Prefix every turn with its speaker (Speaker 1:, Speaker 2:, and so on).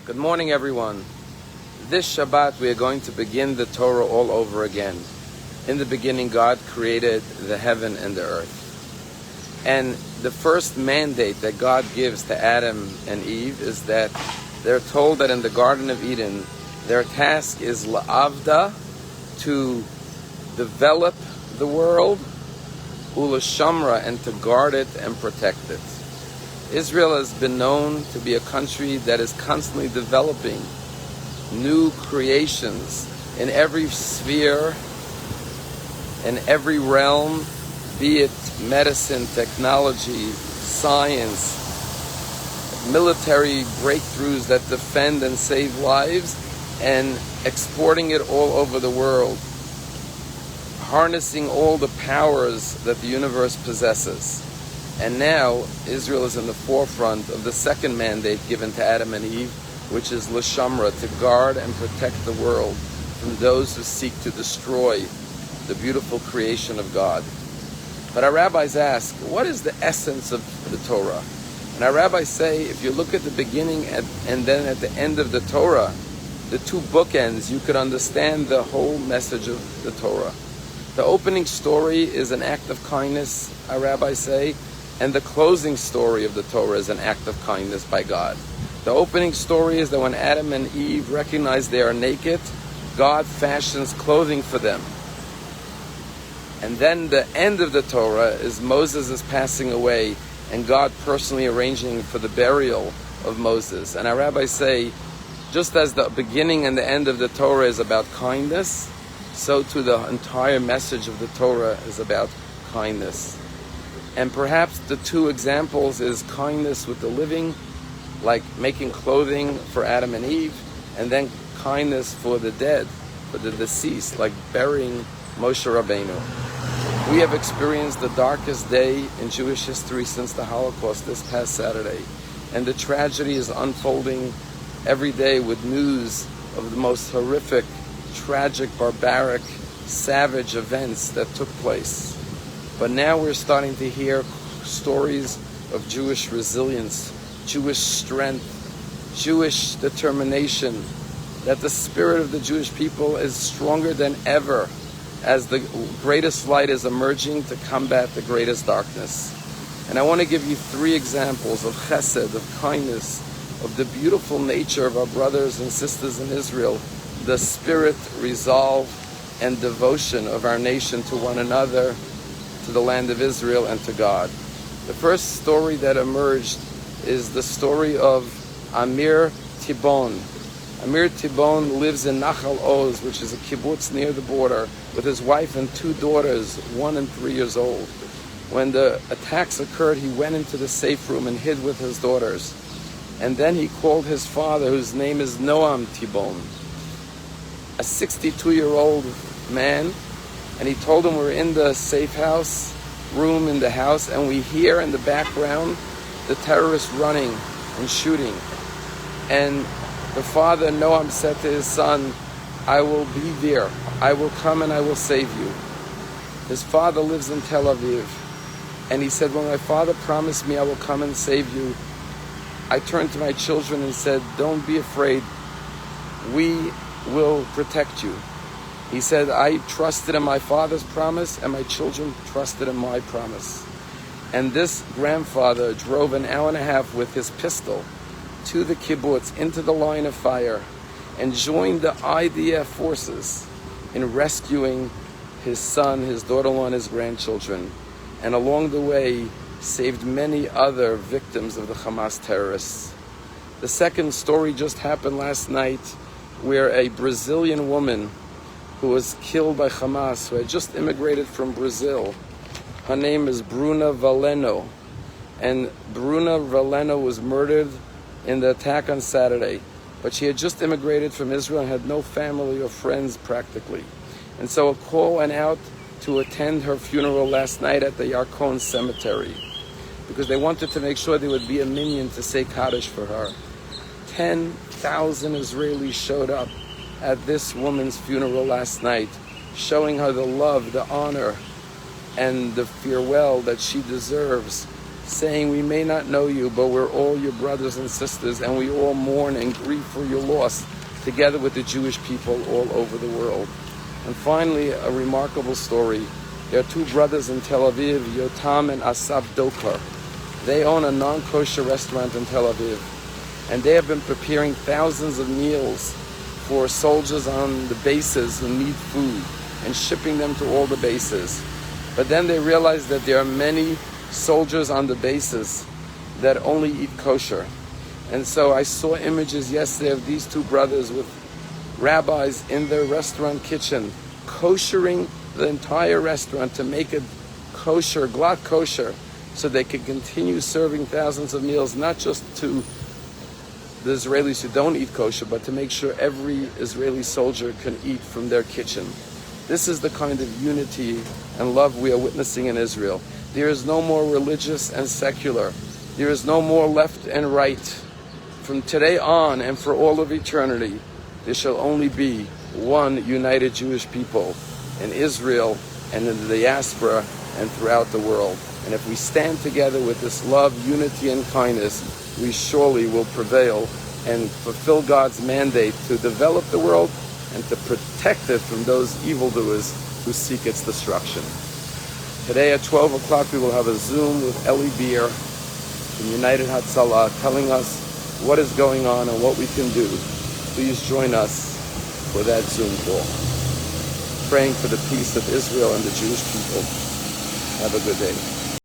Speaker 1: Good morning, everyone. This Shabbat we are going to begin the Torah all over again. In the beginning, God created the heaven and the earth. And the first mandate that God gives to Adam and Eve is that they're told that in the Garden of Eden, their task is la'avda, to develop the world, u'lashamra, and to guard it and protect it. Israel has been known to be a country that is constantly developing new creations in every sphere, in every realm, be it medicine, technology, science, military breakthroughs that defend and save lives, and exporting it all over the world, harnessing all the powers that the universe possesses. And now Israel is in the forefront of the second mandate given to Adam and Eve, which is l'shamra, to guard and protect the world from those who seek to destroy the beautiful creation of God. But our rabbis ask, what is the essence of the Torah? And our rabbis say, if you look at the beginning and then at the end of the Torah, the two bookends, you could understand the whole message of the Torah. The opening story is an act of kindness, our rabbis say, and the closing story of the Torah is an act of kindness by God. The opening story is that when Adam and Eve recognize they are naked, God fashions clothing for them. And then the end of the Torah is Moses is passing away and God personally arranging for the burial of Moses. And our rabbis say, just as the beginning and the end of the Torah is about kindness, so too the entire message of the Torah is about kindness. And perhaps the two examples is kindness with the living, like making clothing for Adam and Eve, and then kindness for the dead, for the deceased, like burying Moshe Rabbeinu. We have experienced the darkest day in Jewish history since the Holocaust this past Saturday. And the tragedy is unfolding every day with news of the most horrific, tragic, barbaric, savage events that took place. But now we're starting to hear stories of Jewish resilience, Jewish strength, Jewish determination, that the spirit of the Jewish people is stronger than ever as the greatest light is emerging to combat the greatest darkness. And I want to give you three examples of chesed, of kindness, of the beautiful nature of our brothers and sisters in Israel, the spirit, resolve, and devotion of our nation to one another, to the land of Israel, and to God. The first story that emerged is the story of Amir Tibon. Amir Tibon lives in Nachal Oz, which is a kibbutz near the border, with his wife and two daughters, 1 and 3 years old. When the attacks occurred, he went into the safe room and hid with his daughters. And then he called his father, whose name is Noam Tibon, a 62-year-old man, and he told him, we're in the safe house room in the house, and we hear in the background the terrorists running and shooting. And the father, Noam, said to his son, I will be there. I will come and I will save you. His father lives in Tel Aviv. And he said, when my father promised me I will come and save you, I turned to my children and said, don't be afraid. We will protect you. He said, I trusted in my father's promise and my children trusted in my promise. And this grandfather drove an hour and a half with his pistol to the kibbutz, into the line of fire, and joined the IDF forces in rescuing his son, his daughter-in-law, and his grandchildren. And along the way, saved many other victims of the Hamas terrorists. The second story just happened last night, where a Brazilian woman who was killed by Hamas, who had just immigrated from Brazil. Her name is Bruna Valeno. And Bruna Valeno was murdered in the attack on Saturday. But she had just immigrated from Israel and had no family or friends practically. And so a call went out to attend her funeral last night at the Yarkon cemetery, because they wanted to make sure there would be a minyan to say Kaddish for her. 10,000 Israelis showed up at this woman's funeral last night, showing her the love, the honor, and the farewell that she deserves saying, "We may not know you, but we're all your brothers and sisters, and we all mourn and grieve for your loss, together with the Jewish people all over the world." And finally, a remarkable story. There are two brothers in Tel Aviv, Yotam and Asaf Dokar. They own a non-kosher restaurant in Tel Aviv, and they have been preparing thousands of meals for soldiers on the bases who need food and shipping them to all the bases. But then they realized that there are many soldiers on the bases that only eat kosher. And so I saw images yesterday of these two brothers with rabbis in their restaurant kitchen, koshering the entire restaurant to make it kosher, glatt kosher, so they can continue serving thousands of meals, not just to the Israelis who don't eat kosher, but to make sure every Israeli soldier can eat from their kitchen. This is the kind of unity and love we are witnessing in Israel. There is no more religious and secular. There is no more left and right. From today on and for all of eternity, there shall only be one united Jewish people in Israel and in the diaspora and throughout the world. And if we stand together with this love, unity, and kindness, we surely will prevail and fulfill God's mandate to develop the world and to protect it from those evildoers who seek its destruction. Today at 12 o'clock we will have a Zoom with Eli Beer from United Hatzalah telling us what is going on and what we can do. Please join us for that Zoom call. Praying for the peace of Israel and the Jewish people. Have a good day.